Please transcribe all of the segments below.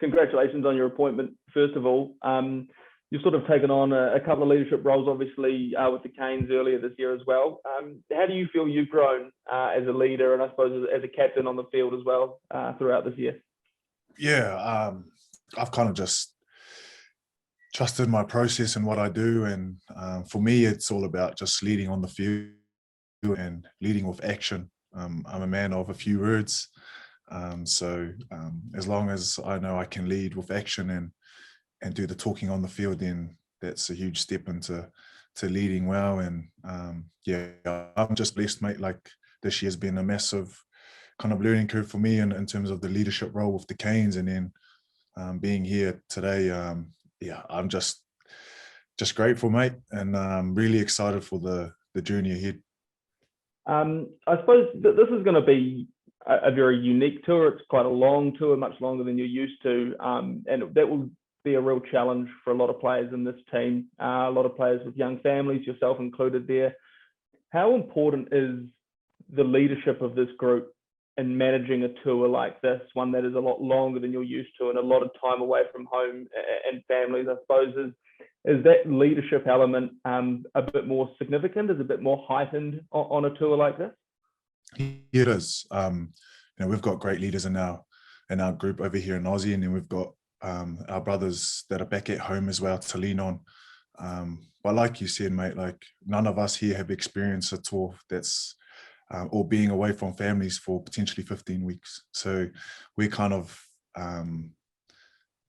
congratulations on your appointment, first of all. You've sort of taken on a couple of leadership roles, obviously, with the Canes earlier this year as well. How do you feel you've grown as a leader and I suppose as a captain on the field as well throughout this year? Yeah, I've kind of just trusted my process and what I do. And for me, it's all about just leading on the field and leading with action. I'm a man of a few words. So as long as I know I can lead with action and do the talking on the field, then that's a huge step into leading well. And yeah, I'm just blessed, mate. Like this year's been a massive kind of learning curve for me in terms of the leadership role with the Canes, and then being here today, yeah, I'm just grateful, mate, and really excited for the journey ahead. I suppose this is going to be a very unique tour. It's quite a long tour, much longer than you're used to, and that will be a real challenge for a lot of players in this team, a lot of players with young families, yourself included there. How important is the leadership of this group in managing a tour like this, one that is a lot longer than you're used to and a lot of time away from home and families, I suppose? Is that leadership element a bit more significant, is a bit more heightened on a tour like this? It is. You know, we've got great leaders in our group over here in Aussie, and then we've got our brothers that are back at home as well to lean on. But like you said, mate, like none of us here have experienced a tour that's or being away from families for potentially 15 weeks. So we're kind of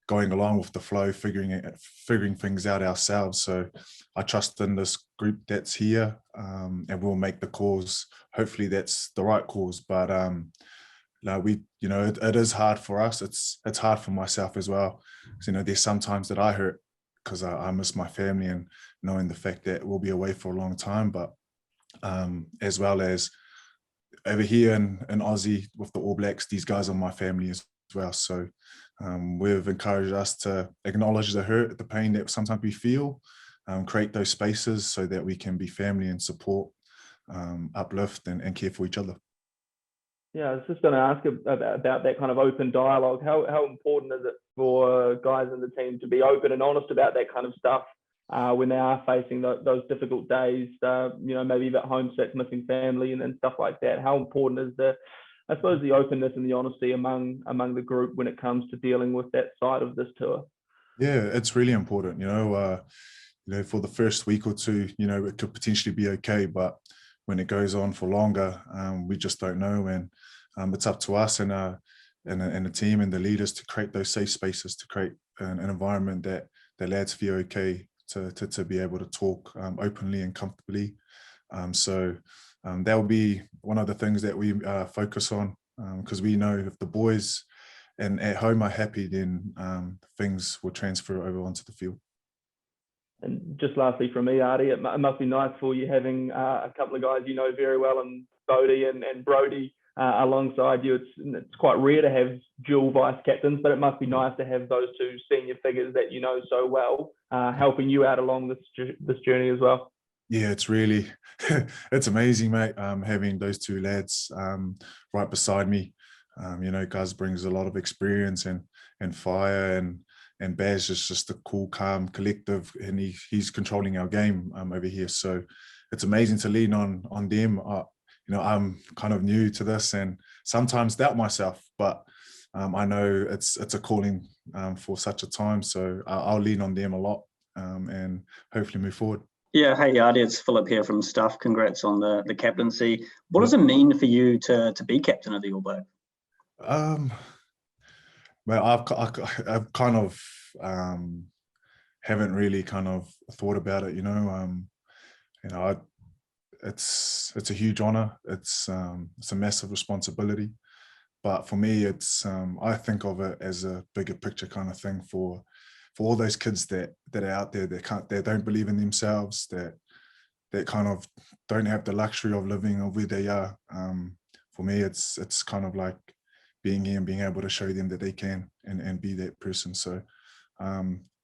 going along with the flow, figuring things out ourselves. So I trust in this group that's here, and we'll make the calls. Hopefully that's the right calls. But no, you know, it is hard for us. It's hard for myself as well. You know, there's some times that I hurt because I miss my family, and knowing the fact that we'll be away for a long time. But as well as over here in Aussie with the All Blacks, these guys are my family as well. So we've encouraged us to acknowledge the hurt, the pain that sometimes we feel, create those spaces so that we can be family and support, uplift and care for each other. Yeah, I was just going to ask about that kind of open dialogue. How important is it for guys in the team to be open and honest about that kind of stuff when they are facing those difficult days, you know, maybe about homesick, missing family and stuff like that? How important is I suppose the openness and the honesty among the group when it comes to dealing with that side of this tour? Yeah, it's really important. You know, for the first week or two, you know, it could potentially be okay, but when it goes on for longer, we just don't know. And it's up to us and the team and the leaders to create those safe spaces, to create an environment that the lads feel okay to be able to talk openly and comfortably. So that will be one of the things that we focus on, because we know if the boys and at home are happy, then things will transfer over onto the field. And just lastly from me, Ardie, it must be nice for you having a couple of guys you know very well, and Bodie and Brody alongside you. It's quite rare to have dual vice captains, but it must be nice to have those two senior figures that you know so well helping you out along this journey as well. Yeah, it's really, it's amazing, mate, having those two lads right beside me. You know, Guz brings a lot of experience and fire, and Baz is just a cool, calm, collective, and he's controlling our game over here. So it's amazing to lean on them. You know, I'm kind of new to this and sometimes doubt myself, but I know it's a calling for such a time. So I'll lean on them a lot and hopefully move forward. Yeah, hey Ardie, it's Philip here from Stuff. Congrats on the captaincy. What does it mean for you to be captain of the All Blacks? Well, I've kind of haven't really kind of thought about it, you know. You know, it's a huge honor. It's a massive responsibility, but for me, it's I think of it as a bigger picture kind of thing for all those kids that are out there that don't believe in themselves, that kind of don't have the luxury of living where they are. For me, it's kind of like being here and being able to show them that they can and be that person. So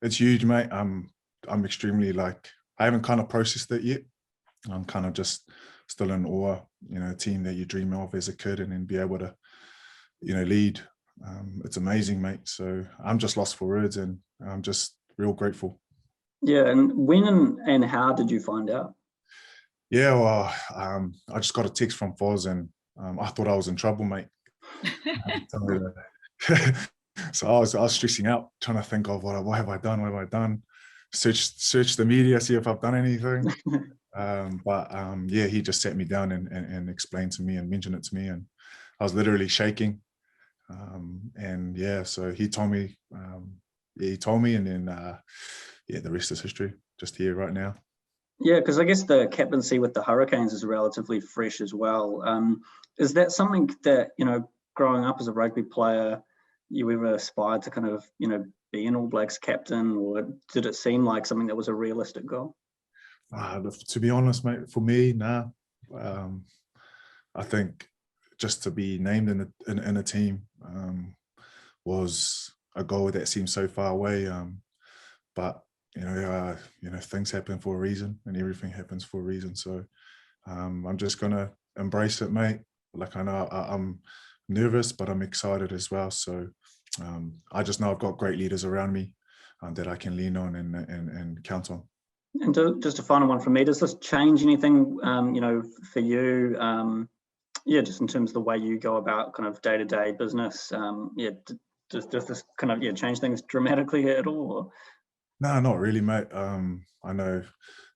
it's huge, mate. I'm extremely, like, I haven't kind of processed it yet. I'm kind of just still in awe, you know, a team that you dream of as a kid, and then be able to, you know, lead it's amazing, mate. So I'm just lost for words, and I'm just real grateful. Yeah, and when and how did you find out? Yeah, well, I just got a text from Foz, and I thought I was in trouble, mate. So I was stressing out, trying to think of what have I done? What have I done? Search the media, see if I've done anything. Yeah, he just sat me down and explained to me and mentioned it to me, and I was literally shaking. And yeah, so he told me, and then yeah, the rest is history. Just here right now. Yeah, because I guess the captaincy with the Hurricanes is relatively fresh as well. Is that something that, growing up as a rugby player, you ever aspired to kind of, be an All Blacks captain, or did it seem like something that was a realistic goal? To be honest, mate, for me, nah. I think just to be named in a team was a goal that seemed so far away. But things happen for a reason, and everything happens for a reason. So I'm just gonna embrace it, mate. Like, I know I'm nervous, but I'm excited as well. So I just know I've got great leaders around me that I can lean on and count on. And just a final one from me, does this change anything, for you? Just in terms of the way you go about kind of day-to-day business. Does this kind of change things dramatically at all? Or? No, not really, mate. I know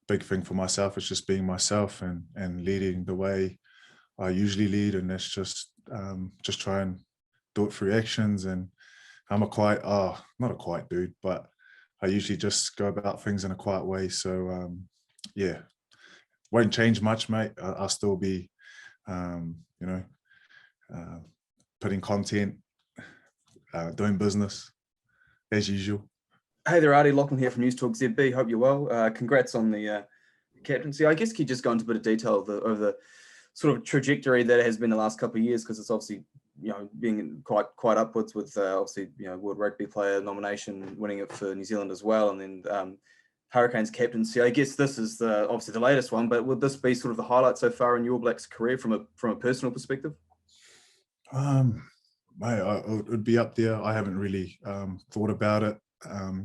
big thing for myself is just being myself and leading the way I usually lead, and that's just try and do it through actions. And I'm not a quiet dude, but I usually just go about things in a quiet way. So yeah, won't change much, mate. I'll still be, putting content, doing business as usual. Hey there, Ardie. Lachlan here from News Talk ZB. Hope you're well. Congrats on the captaincy. I guess can you just go into a bit of detail of the sort of trajectory that has been the last couple of years, because it's obviously being quite upwards with obviously World Rugby Player nomination, winning it for New Zealand as well, and then Hurricanes captaincy. I guess this is obviously the latest one, but would this be sort of the highlight so far in your Blacks career from a personal perspective? Mate, it would be up there. I haven't really thought about it.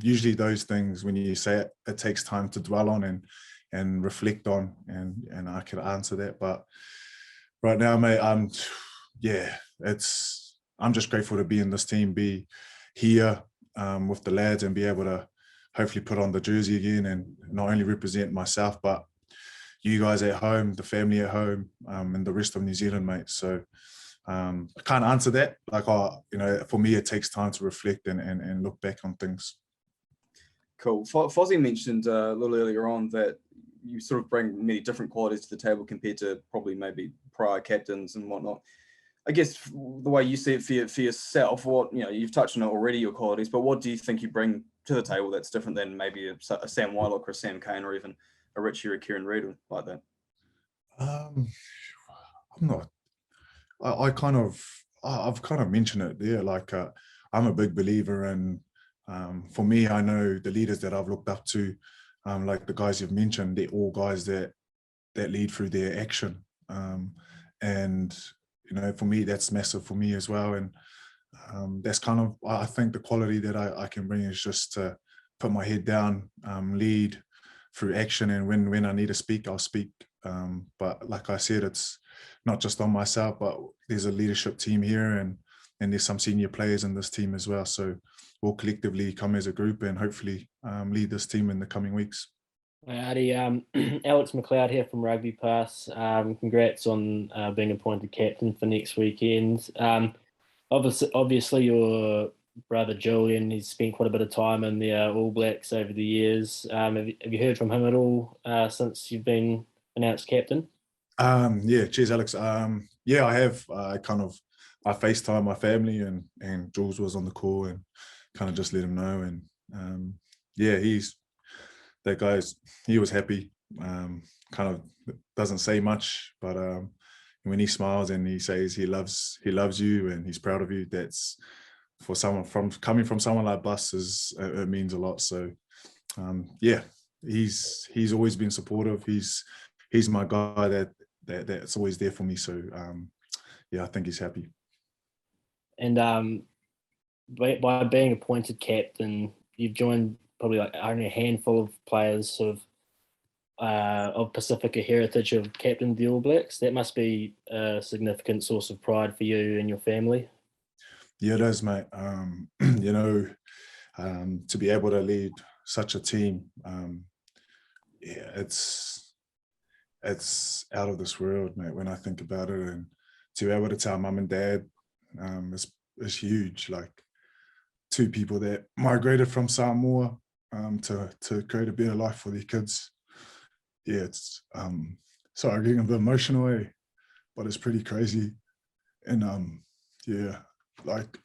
Usually those things, when you say it, it takes time to dwell on and reflect on, and I could answer that. But right now, mate, I'm just grateful to be in this team, be here with the lads, and be able to hopefully put on the jersey again and not only represent myself, but you guys at home, the family at home, and the rest of New Zealand, mate. So I can't answer that. Like, for me, it takes time to reflect and look back on things. Cool. Fozzie mentioned a little earlier on that you sort of bring many different qualities to the table compared to probably maybe prior captains and whatnot. I guess the way you see it for yourself, you've touched on it already, your qualities, but what do you think you bring to the table that's different than maybe a Sam Wylock or a Sam Kane or even a Richie or a Kieran Reid like that? I'm not. I've kind of mentioned it there. Like, I'm a big believer in. For me, I know the leaders that I've looked up to, like the guys you've mentioned, they're all guys that lead through their action. And for me, that's massive for me as well. And that's kind of, I think, the quality that I can bring is just to put my head down, lead through action, and when I need to speak, I'll speak. But like I said, it's not just on myself, but there's a leadership team here, and there's some senior players in this team as well. So we'll collectively come as a group and hopefully lead this team in the coming weeks. Ardie, Alex McLeod here from RugbyPass. Congrats on being appointed captain for next weekend. Obviously, your brother Julian, he's spent quite a bit of time in the All Blacks over the years. Have you heard from him at all since you've been announced captain? Yeah, cheers, Alex. Yeah, I have. I FaceTime my family, and Jules was on the call, and kind of just let him know. And yeah, that guy's, he was happy. Kind of doesn't say much, but when he smiles and he says he loves you and he's proud of you, that's, for someone coming from someone like Bus, it means a lot. So yeah, he's always been supportive. He's my guy that's always there for me. So yeah, I think he's happy. And by being appointed captain, you've joined probably like only a handful of players sort of Pasifika heritage of captain the All Blacks. That must be a significant source of pride for you and your family. Yeah, it is, mate. You know, to be able to lead such a team, yeah, it's out of this world, mate, when I think about it. And to be able to tell mum and dad is huge. Like, two people that migrated from Samoa to create a better life for their kids. Yeah, it's sorry, I'm getting a bit emotional, but it's pretty crazy. And yeah, like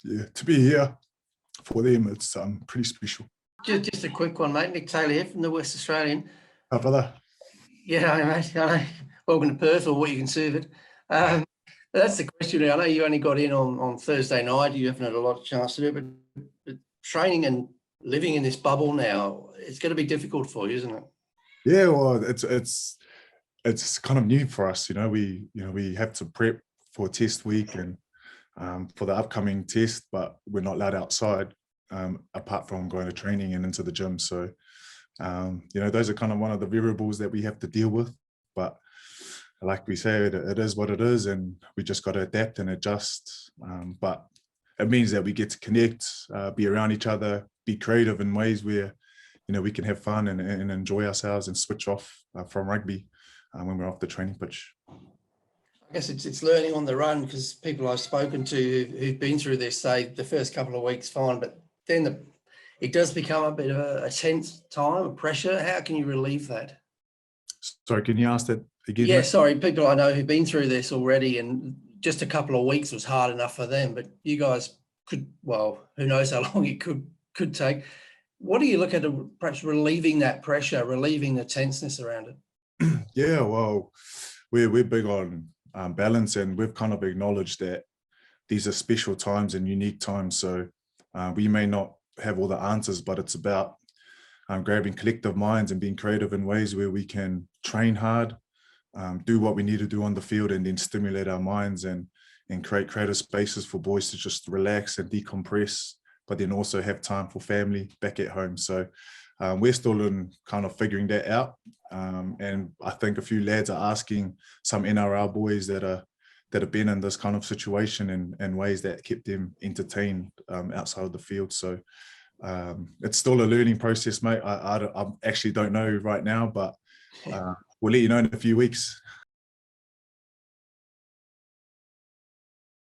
yeah, to be here for them, it's pretty special. Just a quick one, mate. Nick Taylor here from the West Australian. Hi, brother. Yeah, mate. I know. Welcome to Perth, or what you consider it. That's the question. I know you only got in on Thursday night. You haven't had a lot of chance to do it, but training and living in this bubble now, it's going to be difficult for you, isn't it? Yeah, well, it's kind of new for us. We have to prep for test week and for the upcoming test, but we're not allowed outside apart from going to training and into the gym. So those are kind of one of the variables that we have to deal with. But like we said, it is what it is, and we just got to adapt and adjust. But it means that we get to connect, be around each other, be creative in ways where we can have fun and enjoy ourselves and switch off from rugby when we're off the training pitch. I guess it's learning on the run, because people I've spoken to who've been through this say the first couple of weeks fine, but then it does become a bit of a tense time, a pressure. How can you relieve that? Sorry, can you ask that again? Yeah, mate? sorry, people I know who've been through this already, and just a couple of weeks was hard enough for them, but you guys could, well, who knows how long it could take. What do you look at, perhaps relieving that pressure, relieving the tenseness around it? Yeah, well, we're big on balance, and we've kind of acknowledged that these are special times and unique times. So we may not have all the answers, but it's about grabbing collective minds and being creative in ways where we can train hard, do what we need to do on the field, and then stimulate our minds and create creative spaces for boys to just relax and decompress, but then also have time for family back at home. So we're still in kind of figuring that out. And I think a few lads are asking some NRL boys that have been in this kind of situation in ways that kept them entertained outside of the field. So it's still a learning process, mate. I actually don't know right now, but we'll let you know in a few weeks.